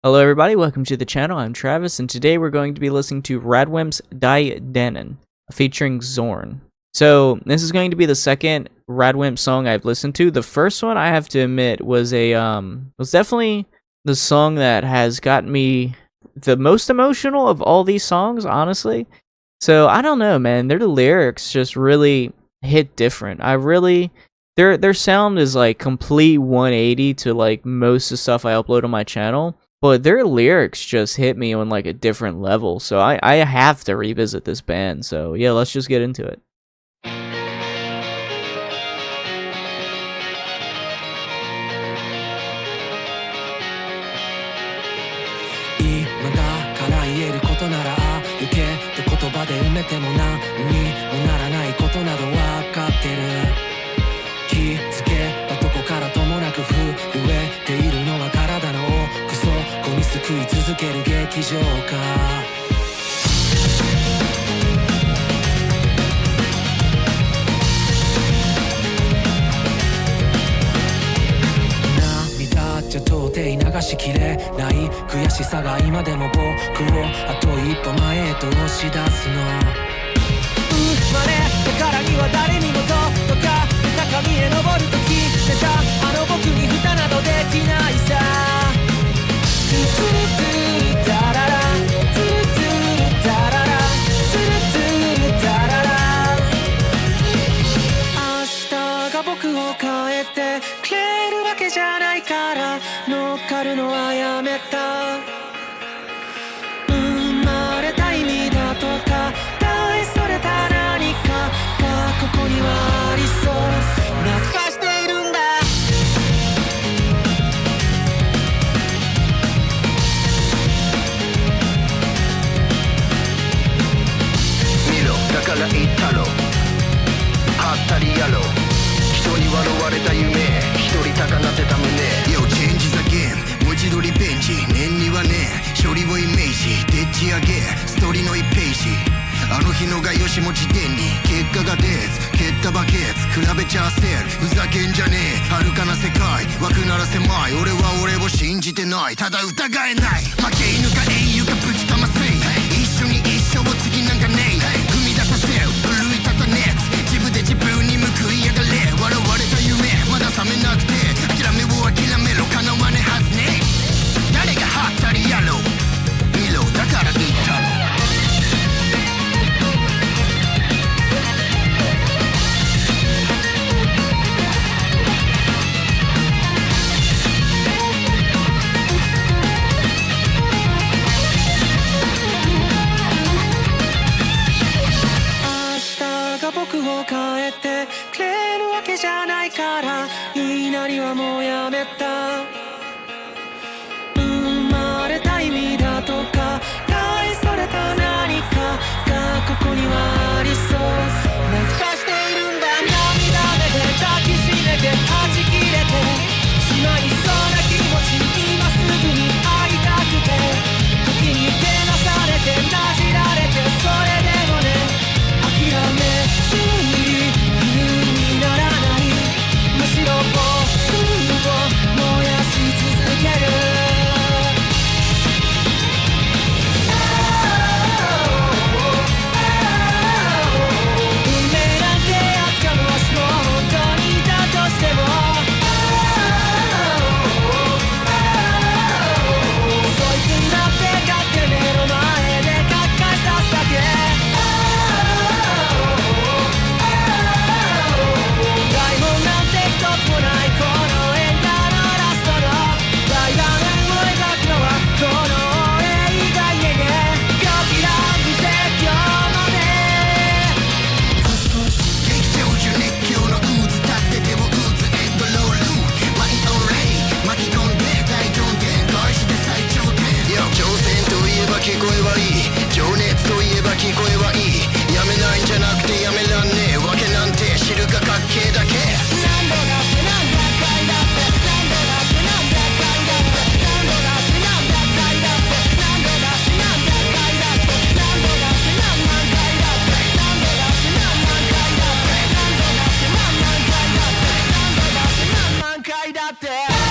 Hello everybody, welcome to the channel. I'm Travis, and today we're going to be listening to Radwimps DAI-DAN-EN, featuring Zorn. So, this is going to be the second Radwimps song I've listened to. The first one, I have to admit, was definitely the song that has gotten me the most emotional of all these songs, honestly. So, I don't know, man. Their lyrics just really hit different. Their sound is like complete 180 to like most of the stuff I upload on my channel. But their lyrics just hit me on like a different level, so I have to revisit this band. So yeah, let's just get into it. 食い続ける劇場か涙じゃ到底流しきれない悔しさが今でも僕をあと一歩前へと押し出すの生まれたからには誰にもどっか高みへ登ると決めたあの僕に蓋などできないさ乗っかるのはやめた生まれた意味だとか大それた何かがここにはありそう泣かしているんだ見ろだから言ったろはったりやろ人に笑われた夢一人高鳴ってた胸Yo change the game もう一度リベンジ念にはね勝利をイメージでっち上げストーリーの1ページあの日のがよしも辞典に結果が出ず蹴ったバケツ比べちゃ焦るふざけんじゃねえ遥かな世界枠なら狭い俺は俺を信じてないただ疑えない負け犬か英雄かぶちかませ一緒に一生を次なんかねえ踏み出させる奮い立たねえ自分で自分に報いやがれ笑われた夢まだ覚めなくて諦めろ叶わねえはずね誰がはったりやろう見ろだから言ったろ明日が僕を変えてくれるわけじゃないから言いなりはもうやめた生まれた意味だとか大それた何かがここにはありそう泣かしているんだ涙目で抱きしめてはじきれてしまいそうな気持ち今すぐに会いたくて時に手なされてなじられてそれでもね諦めにならないむしろ僕を燃やし続ける運命なんてやつかもしも本当にいたとしてもそいつになって勝って目の前で書き返さすだけ台本なんて一つもないこの映画のラストの大画面を描くのはこの俺以外ね狂気乱美説教までコスコス劇場中熱狂の渦立って手を打つエンドロールマイオンレイ巻き込んで大どんでん返して最頂点挑戦といえば聞こえはいい情熱といえば聞こえはいいやめないんじゃなくてやめらんねえわけなんて知るかかっけえだけ何度だって何百回だって何度だって何百回だって何度だって何百回だって何度だって何百回だって何度だって何万回だって何度だって何万回だって何度だって何万回だって何度だって何万回だって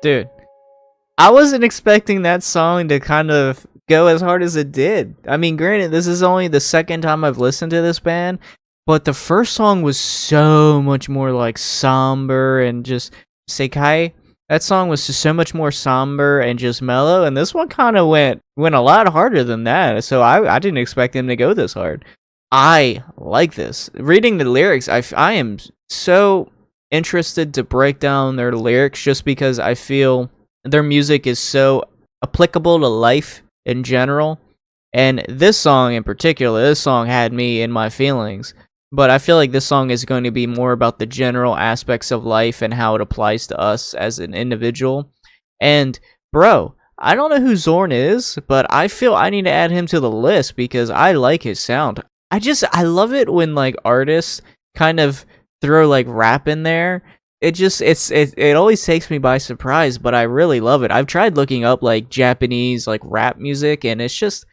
Dude, I wasn't expecting that song to kind of go as hard as it did. I mean, granted, this is only the second time I've listened to this band, but the first song was so much more like somber and just Sekai. That song was just so much more somber and just mellow, and this one kind of went a lot harder than that. So I didn't expect them to go this hard. I like this. Reading the lyrics, I am so interested to break down their lyrics just because I feel their music is so applicable to life in general. And this song in particular, this song had me in my feelings. But I feel like this song is going to be more about the general aspects of life and how it applies to us as an individual. And bro, I don't know who Zorn is, but I feel I need to add him to the list because I like his sound. I love it when like artists kind of throw like rap in there. It always takes me by surprise, but I really love it. I've tried looking up like Japanese like rap music, and it's just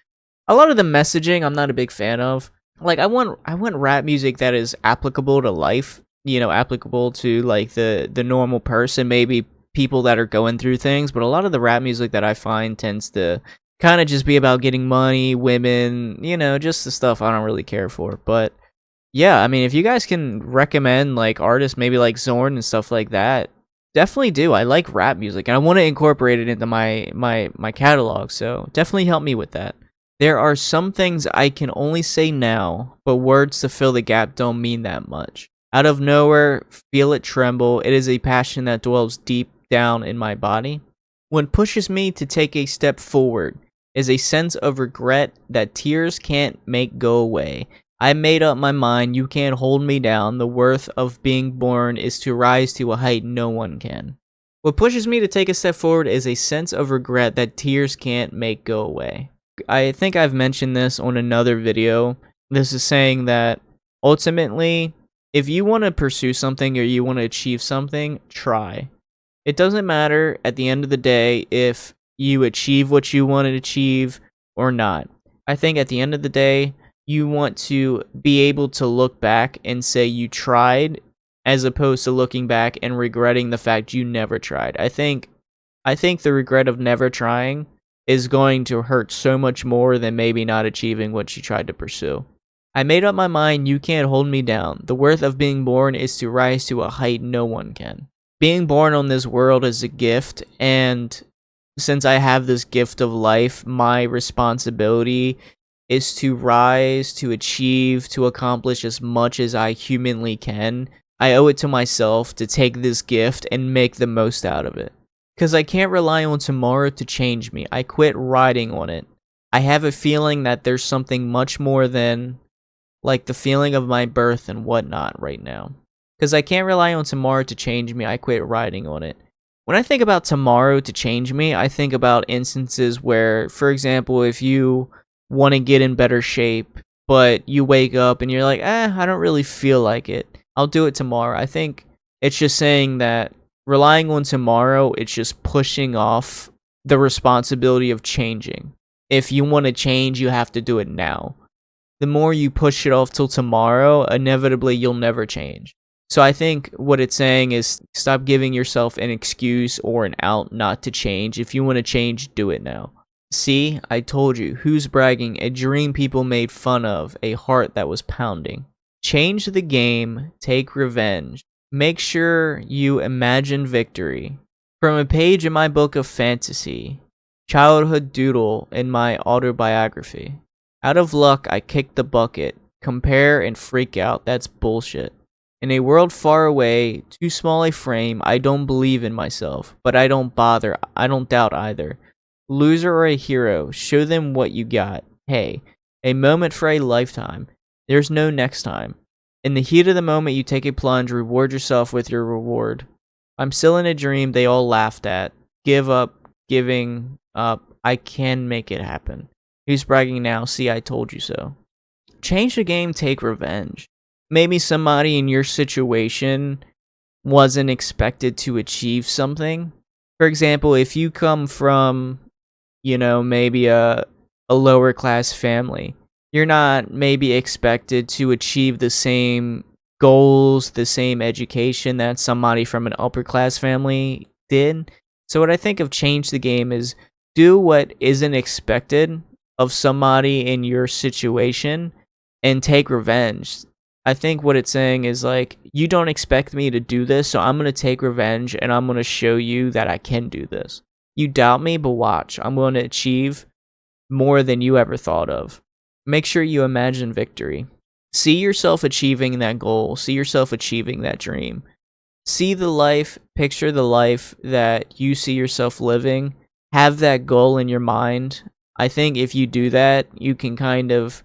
a lot of the messaging I'm not a big fan of. Like I want rap music that is applicable to life, you know, applicable to like the normal person, maybe people that are going through things, but a lot of the rap music that I find tends to kind of just be about getting money, women, you know, just the stuff I don't really care for. But yeah, I mean, if you guys can recommend like artists maybe like Zorn and stuff like that, definitely do. I like rap music and I want to incorporate it into my catalog, so definitely help me with that. There are some things I can only say now, but words to fill the gap don't mean that much. Out of nowhere, feel it tremble. It is a passion that dwells deep down in my body. What pushes me to take a step forward is a sense of regret that tears can't make go away. I made up my mind, you can't hold me down. The worth of being born is to rise to a height no one can. What pushes me to take a step forward is a sense of regret that tears can't make go away. I think I've mentioned this on another video. This is saying that ultimately, if you want to pursue something or you want to achieve something, try. It doesn't matter at the end of the day if you achieve what you want to achieve or not. I think at the end of the day, you want to be able to look back and say you tried as opposed to looking back and regretting the fact you never tried. I think the regret of never trying is going to hurt so much more than maybe not achieving what you tried to pursue. I made up my mind, you can't hold me down. The worth of being born is to rise to a height no one can. Being born on this world is a gift, and since I have this gift of life, my responsibility is to rise, to achieve, to accomplish as much as I humanly can. I owe it to myself to take this gift and make the most out of it. Because I can't rely on tomorrow to change me. I quit riding on it. I have a feeling that there's something much more than like the feeling of my birth and whatnot right now. Because I can't rely on tomorrow to change me. I quit riding on it. When I think about tomorrow to change me, I think about instances where, for example, if you want to get in better shape, but you wake up and you're like, I don't really feel like it. I'll do it tomorrow. I think it's just saying that relying on tomorrow, it's just pushing off the responsibility of changing. If you want to change, you have to do it now. The more you push it off till tomorrow, inevitably you'll never change. So I think what it's saying is stop giving yourself an excuse or an out not to change. If you want to change, do it now. See, I told you, who's bragging? A dream people made fun of, a heart that was pounding. Change the game, take revenge. Make sure you imagine victory. From a page in my book of fantasy, childhood doodle in my autobiography. Out of luck, I kicked the bucket. Compare and freak out, that's bullshit. In a world far away, too small a frame, I don't believe in myself, but I don't bother, I don't doubt either. Loser or a hero, show them what you got. Hey, a moment for a lifetime. There's no next time. In the heat of the moment, you take a plunge, reward yourself with your reward. I'm still in a dream they all laughed at. Give up, giving up, I can make it happen. Who's bragging now? See, I told you so. Change the game, take revenge. Maybe somebody in your situation wasn't expected to achieve something. For example, if you come from, maybe a lower class family, you're not maybe expected to achieve the same goals, the same education that somebody from an upper class family did. So what I think of change the game is do what isn't expected of somebody in your situation and take revenge. I think what it's saying is like, you don't expect me to do this, so I'm going to take revenge and I'm going to show you that I can do this. You doubt me, but watch. I'm going to achieve more than you ever thought of. Make sure you imagine victory. See yourself achieving that goal. See yourself achieving that dream. See the life, picture the life that you see yourself living. Have that goal in your mind. I think if you do that, you can kind of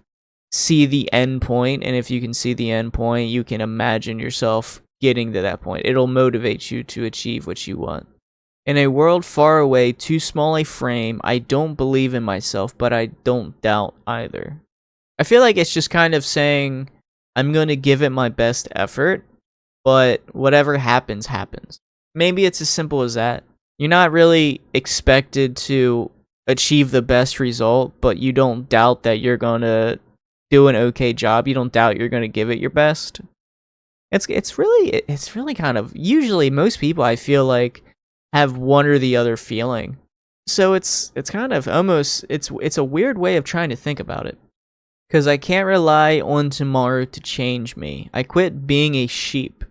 see the end point, and if you can see the end point, you can imagine yourself getting to that point. It'll motivate you to achieve what you want. In a world far away, too small a frame, I don't believe in myself, but I don't doubt either. I feel like it's just kind of saying, I'm going to give it my best effort, but whatever happens, happens. Maybe it's as simple as that. You're not really expected to achieve the best result, but you don't doubt that you're going to do an okay job. You don't doubt you're going to give it your best. It's really kind of, usually most people I feel like have one or the other feeling. So it's kind of almost, it's a weird way of trying to think about it. Because I can't rely on tomorrow to change me. I quit being a sheep.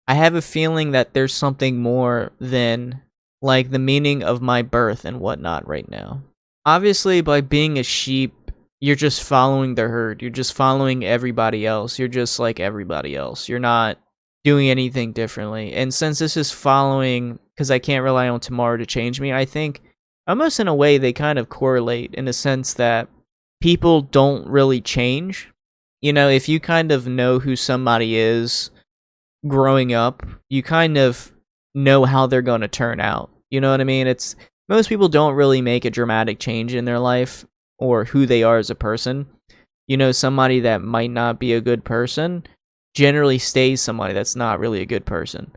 I have a feeling that there's something more than like the meaning of my birth and whatnot right now. Obviously, by being a sheep, you're just following the herd. You're just following everybody else. You're just like everybody else. You're not doing anything differently. And since this is following, because I can't rely on tomorrow to change me, I think almost in a way they kind of correlate in the sense that people don't really change. You know, if you kind of know who somebody is growing up, you kind of know how they're going to turn out. You know what I mean? It's most people don't really make a dramatic change in their life or who they are as a person. You know, somebody that might not be a good person generally stays somebody that's not really a good person.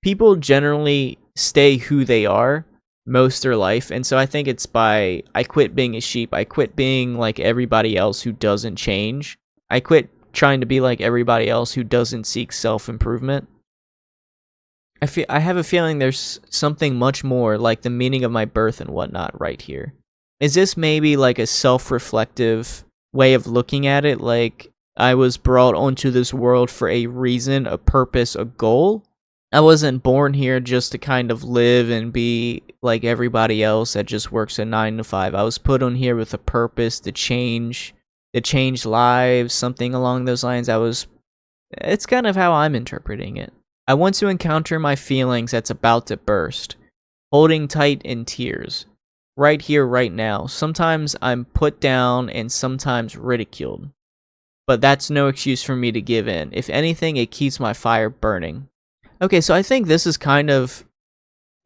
People generally stay who they are most of their life, and so I think it's by I quit being a sheep. I quit being like everybody else who doesn't change. I quit trying to be like everybody else who doesn't seek self-improvement. I have a feeling there's something much more like the meaning of my birth and whatnot right here. Is this maybe like a self-reflective way of looking at it? Like I was brought onto this world for a reason, a purpose, a goal? I wasn't born here just to kind of live and be like everybody else that just works a 9 to 5. I was put on here with a purpose to change lives, something along those lines. It's kind of how I'm interpreting it. I want to encounter my feelings that's about to burst, holding tight in tears. Right here, right now. Sometimes I'm put down and sometimes ridiculed. But that's no excuse for me to give in. If anything, it keeps my fire burning. Okay, so I think this is kind of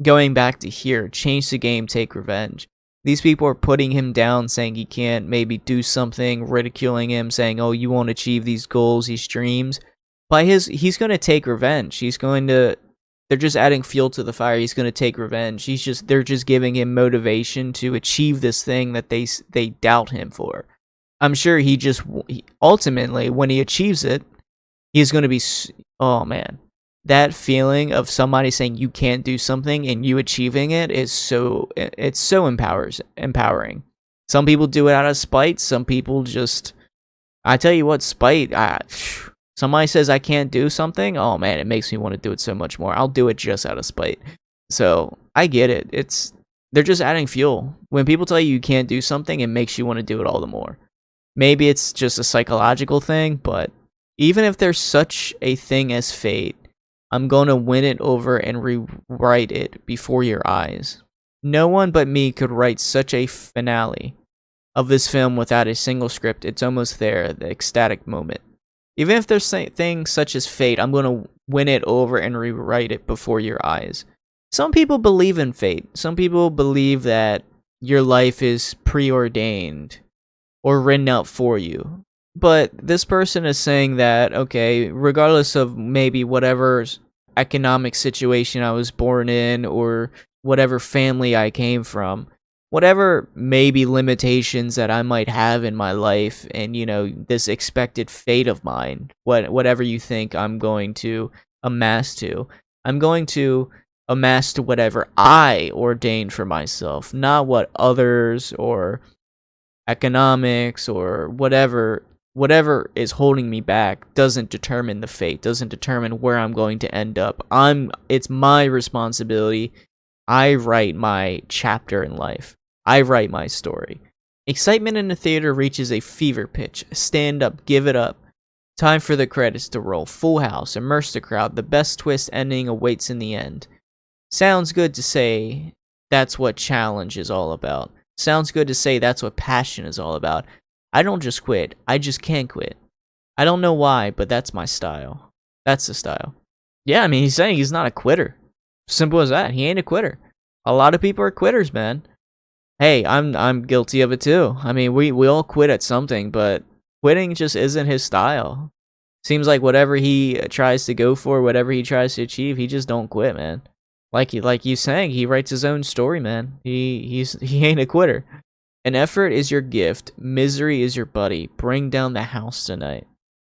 going back to here. Change the game, take revenge. These people are putting him down, saying he can't maybe do something, ridiculing him, saying, oh, you won't achieve these goals, these dreams. He's going to take revenge. They're just adding fuel to the fire. He's going to take revenge. They're just giving him motivation to achieve this thing that they doubt him for. I'm sure ultimately, when he achieves it, he's going to be, oh man. That feeling of somebody saying you can't do something and you achieving it is so empowering. Some people do it out of spite. Some people just, I tell you what, spite. Somebody says I can't do something. Oh man, it makes me want to do it so much more. I'll do it just out of spite. So I get it. They're just adding fuel. When people tell you can't do something, it makes you want to do it all the more. Maybe it's just a psychological thing, but even if there's such a thing as fate, I'm going to win it over and rewrite it before your eyes. No one but me could write such a finale of this film without a single script. It's almost there, the ecstatic moment. Even if there's things such as fate, I'm going to win it over and rewrite it before your eyes. Some people believe in fate. Some people believe that your life is preordained or written out for you. But this person is saying that, okay, regardless of maybe whatever economic situation I was born in or whatever family I came from, whatever maybe limitations that I might have in my life and, you know, this expected fate of mine, whatever you think I'm going to amass to, I'm going to amassed whatever I ordained for myself, not what others or economics or whatever is holding me back doesn't determine the fate, doesn't determine where I'm going to end up. It's my responsibility. I write my chapter in life. I write my story. Excitement in the theater reaches a fever pitch. Stand up, give it up. Time for the credits to roll. Full house, immerse the crowd. The best twist ending awaits in the end. Sounds good to say that's what challenge is all about. Sounds good to say that's what passion is all about. I don't just quit. I just can't quit. I don't know why, but that's my style. That's the style. Yeah, I mean, he's saying he's not a quitter. Simple as that. He ain't a quitter. A lot of people are quitters, man. Hey, I'm guilty of it too. I mean, we all quit at something, but quitting just isn't his style. Seems like whatever he tries to go for, whatever he tries to achieve, he just don't quit, man. Like you saying, he writes his own story, man. He ain't a quitter. An effort is your gift, misery is your buddy. Bring down the house tonight.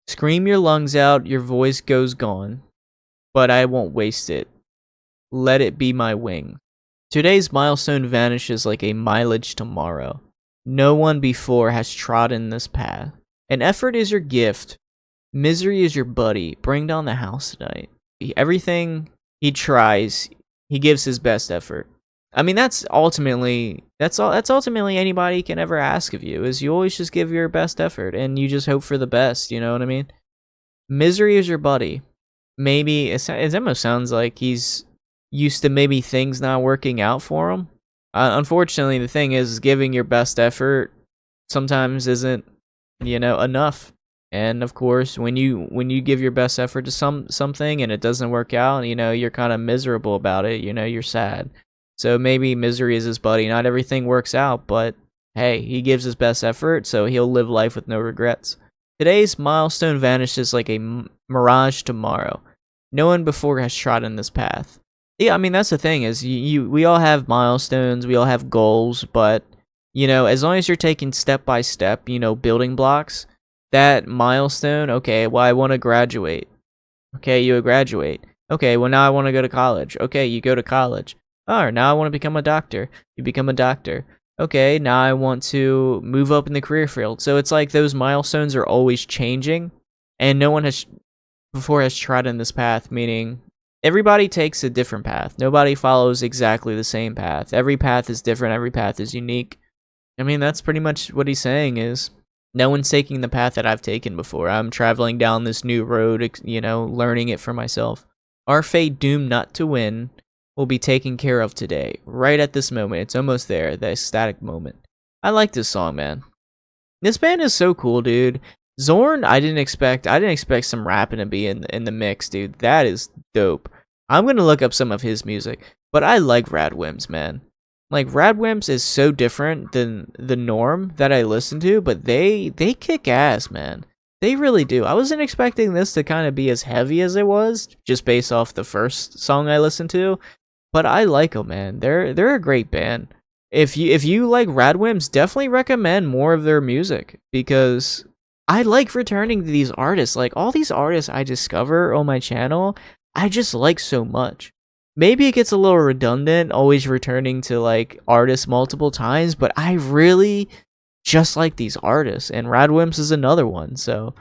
Scream your lungs out, your voice goes gone, but I won't waste it. Let it be my wing. Today's milestone vanishes like a mileage tomorrow. No one before has trodden this path. An effort is your gift, misery is your buddy. Bring down the house tonight. Everything he tries, he gives his best effort. I mean, that's ultimately anybody can ever ask of you, is you always just give your best effort and you just hope for the best, you know what I mean? Misery is your buddy. Maybe it almost sounds like he's used to maybe things not working out for him. Unfortunately, the thing is, giving your best effort sometimes isn't, enough. And of course, when you give your best effort to something and it doesn't work out, you're kind of miserable about it. You're sad. So maybe misery is his buddy. Not everything works out, but hey, he gives his best effort, so he'll live life with no regrets. Today's milestone vanishes like a mirage tomorrow. No one before has trodden this path. Yeah, I mean, that's the thing is we all have milestones, we all have goals, but as long as you're taking step by step, building blocks, that milestone, okay, well, I want to graduate. Okay, you graduate. Okay, well, now I want to go to college. Okay, you go to college. Oh, now I want to become a doctor. You become a doctor. Okay, now I want to move up in the career field. So it's like those milestones are always changing, and no one has trodden this path, meaning everybody takes a different path. Nobody follows exactly the same path. Every path is different. Every path is unique. I mean, that's pretty much what he's saying is no one's taking the path that I've taken before. I'm traveling down this new road, learning it for myself. Our fate doomed not to win will be taken care of today. Right at this moment. It's almost there. The ecstatic moment. I like this song, man. This band is so cool, dude. Zorn, I didn't expect some rapping to be in the mix, dude. That is dope. I'm gonna look up some of his music, but I like Radwimps, man. Like, Radwimps is so different than the norm that I listen to, but they kick ass, man. They really do. I wasn't expecting this to kind of be as heavy as it was, just based off the first song I listened to, but I like them, man. They're a great band. If you like Radwimps, definitely recommend more of their music, because I like returning to these artists. Like, all these artists I discover on my channel, I just like so much. Maybe it gets a little redundant, always returning to, like, artists multiple times, but I really just like these artists, and Radwimps is another one. So,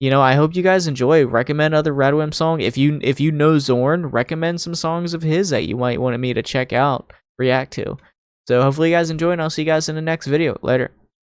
I hope you guys enjoy. Recommend other Radwimps song. If you know Zorn, recommend some songs of his that you might want me to check out, react to. So hopefully you guys enjoy, and I'll see you guys in the next video. Later.